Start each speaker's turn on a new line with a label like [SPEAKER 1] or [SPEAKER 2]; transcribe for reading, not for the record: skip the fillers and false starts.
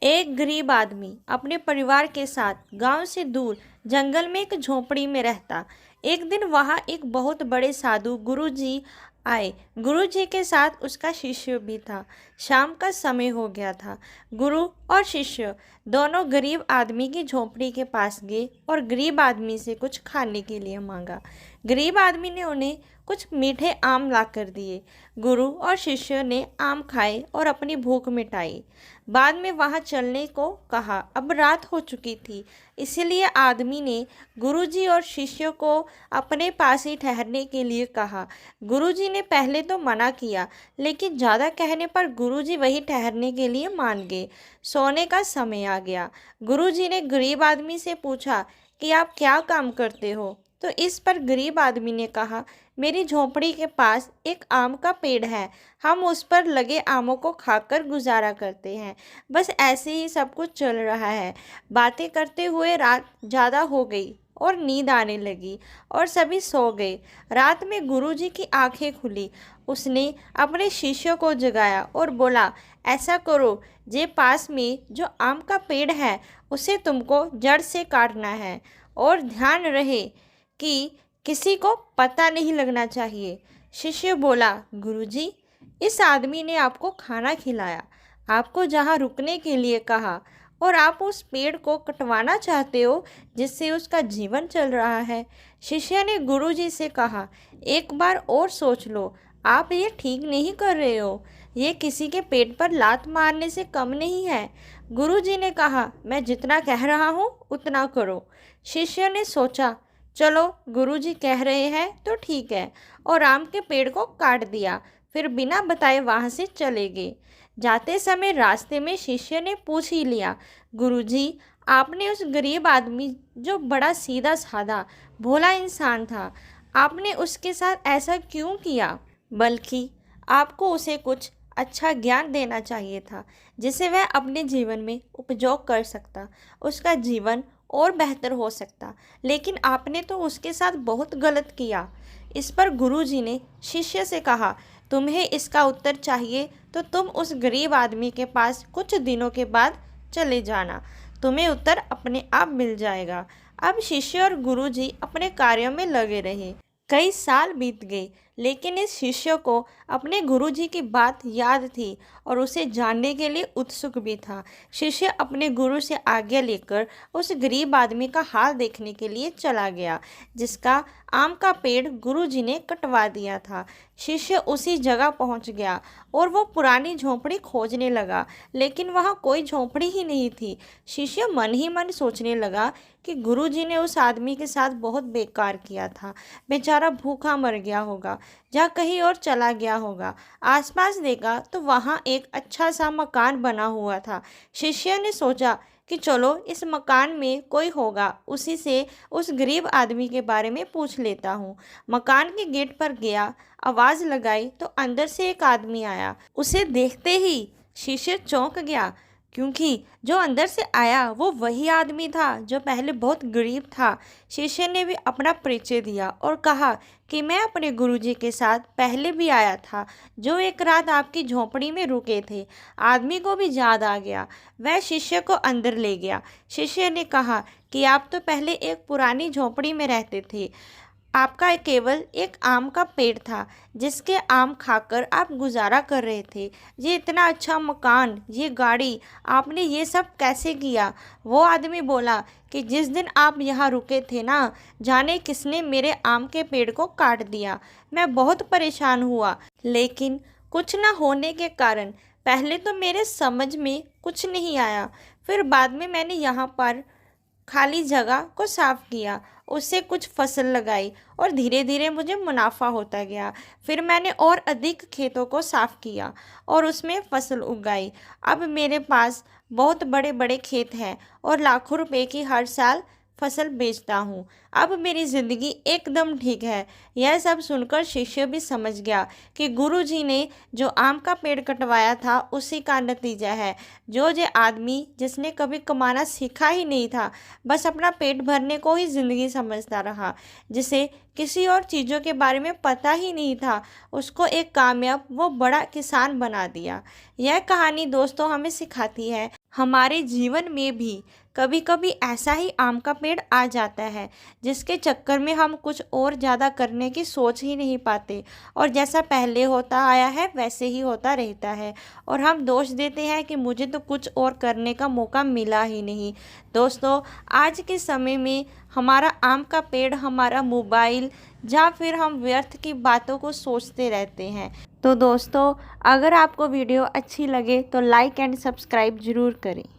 [SPEAKER 1] एक गरीब आदमी अपने परिवार के साथ गांव से दूर जंगल में एक झोपड़ी में रहता। एक दिन वहां एक बहुत बड़े साधु गुरुजी आए। गुरुजी के साथ उसका शिष्य भी था। शाम का समय हो गया था। गुरु और शिष्य दोनों गरीब आदमी की झोपड़ी के पास गए और गरीब आदमी से कुछ खाने के लिए मांगा। गरीब आदमी ने उन्हें कुछ मीठे आम ला कर दिए। गुरु और शिष्य ने आम खाए और अपनी भूख मिटाई। बाद में वहां चलने को कहा। अब रात हो चुकी थी, इसलिए आदमी ने गुरुजी और शिष्य को अपने पास ही ठहरने के लिए कहा। गुरुजी ने पहले तो मना किया, लेकिन ज़्यादा कहने पर गुरुजी वही ठहरने के लिए मान गए। सोने का समय आ गया। गुरुजी ने गरीब आदमी से पूछा कि आप क्या काम करते हो? तो इस पर गरीब आदमी ने कहा, मेरी झोपड़ी के पास एक आम का पेड़ है। हम उस पर लगे आमों को खाकर गुजारा करते हैं। बस ऐसे ही सब कुछ चल रहा है। बातें करते हुए रात ज़्यादा हो गई और नींद आने लगी और सभी सो गए। रात में गुरुजी की आंखें खुली। उसने अपने शिष्य को जगाया और बोला, ऐसा करो, जे पास में जो आम का पेड़ है उसे तुमको जड़ से काटना है और ध्यान रहे कि किसी को पता नहीं लगना चाहिए। शिष्य बोला, गुरुजी, इस आदमी ने आपको खाना खिलाया, आपको जहाँ रुकने के लिए कहा, और आप उस पेड़ को कटवाना चाहते हो जिससे उसका जीवन चल रहा है। शिष्य ने गुरुजी से कहा, एक बार और सोच लो, आप ये ठीक नहीं कर रहे हो। ये किसी के पेट पर लात मारने से कम नहीं है। गुरुजी ने कहा, मैं जितना कह रहा हूँ उतना करो। शिष्य ने सोचा, चलो गुरुजी कह रहे हैं तो ठीक है, और आम के पेड़ को काट दिया। फिर बिना बताए वहाँ से चले गए। जाते समय रास्ते में शिष्य ने पूछ ही लिया, गुरुजी, आपने उस गरीब आदमी जो बड़ा सीधा साधा भोला इंसान था, आपने उसके साथ ऐसा क्यों किया? बल्कि आपको उसे कुछ अच्छा ज्ञान देना चाहिए था जिसे वह अपने जीवन में उपयोग कर सकता, उसका जीवन और बेहतर हो सकता। लेकिन आपने तो उसके साथ बहुत गलत किया। इस पर गुरुजी ने शिष्य से कहा, तुम्हें इसका उत्तर चाहिए तो तुम उस गरीब आदमी के पास कुछ दिनों के बाद चले जाना, तुम्हें उत्तर अपने आप मिल जाएगा। अब शिष्य और गुरुजी अपने कार्यों में लगे रहे। कई साल बीत गए, लेकिन इस शिष्य को अपने गुरुजी की बात याद थी और उसे जानने के लिए उत्सुक भी था। शिष्य अपने गुरु से आज्ञा लेकर उस गरीब आदमी का हाल देखने के लिए चला गया जिसका आम का पेड़ गुरुजी ने कटवा दिया था। शिष्य उसी जगह पहुंच गया और वो पुरानी झोंपड़ी खोजने लगा, लेकिन वहाँ कोई झोंपड़ी ही नहीं थी। शिष्य मन ही मन सोचने लगा कि गुरुजी ने उस आदमी के साथ बहुत बेकार किया था। बेचारा भूखा मर गया होगा या कहीं और चला गया होगा। आसपास देखा तो वहाँ एक अच्छा सा मकान बना हुआ था। शिष्य ने सोचा कि चलो इस मकान में कोई होगा, उसी से उस गरीब आदमी के बारे में पूछ लेता हूँ। मकान के गेट पर गया, आवाज़ लगाई तो अंदर से एक आदमी आया। उसे देखते ही शिष्य चौंक गया, क्योंकि जो अंदर से आया वो वही आदमी था जो पहले बहुत गरीब था। शिष्य ने भी अपना परिचय दिया और कहा कि मैं अपने गुरुजी के साथ पहले भी आया था, जो एक रात आपकी झोंपड़ी में रुके थे। आदमी को भी याद आ गया। वह शिष्य को अंदर ले गया। शिष्य ने कहा कि आप तो पहले एक पुरानी झोंपड़ी में रहते थे। आपका केवल एक आम का पेड़ था जिसके आम खाकर आप गुजारा कर रहे थे। ये इतना अच्छा मकान, ये गाड़ी, आपने ये सब कैसे किया? वो आदमी बोला कि जिस दिन आप यहाँ रुके थे ना, जाने किसने मेरे आम के पेड़ को काट दिया। मैं बहुत परेशान हुआ, लेकिन कुछ ना होने के कारण पहले तो मेरे समझ में कुछ नहीं आया। फिर बाद में मैंने यहाँ पर खाली जगह को साफ किया, उससे कुछ फसल लगाई और धीरे धीरे मुझे मुनाफा होता गया। फिर मैंने और अधिक खेतों को साफ किया और उसमें फसल उगाई। अब मेरे पास बहुत बड़े बड़े खेत हैं और लाखों रुपए की हर साल फसल बेचता हूँ। अब मेरी ज़िंदगी एकदम ठीक है। यह सब सुनकर शिष्य भी समझ गया कि गुरुजी ने जो आम का पेड़ कटवाया था उसी का नतीजा है। जो आदमी जिसने कभी कमाना सीखा ही नहीं था, बस अपना पेट भरने को ही ज़िंदगी समझता रहा, जिसे किसी और चीज़ों के बारे में पता ही नहीं था, उसको एक कामयाब वो बड़ा किसान बना दिया। यह कहानी दोस्तों हमें सिखाती है, हमारे जीवन में भी कभी कभी ऐसा ही आम का पेड़ आ जाता है, जिसके चक्कर में हम कुछ और ज़्यादा करने की सोच ही नहीं पाते, और जैसा पहले होता आया है वैसे ही होता रहता है, और हम दोष देते हैं कि मुझे तो कुछ और करने का मौका मिला ही नहीं। दोस्तों, आज के समय में हमारा आम का पेड़ हमारा मोबाइल, या फिर हम व्यर्थ की बातों को सोचते रहते हैं। तो दोस्तों, अगर आपको वीडियो अच्छी लगे तो लाइक एंड सब्सक्राइब ज़रूर करें।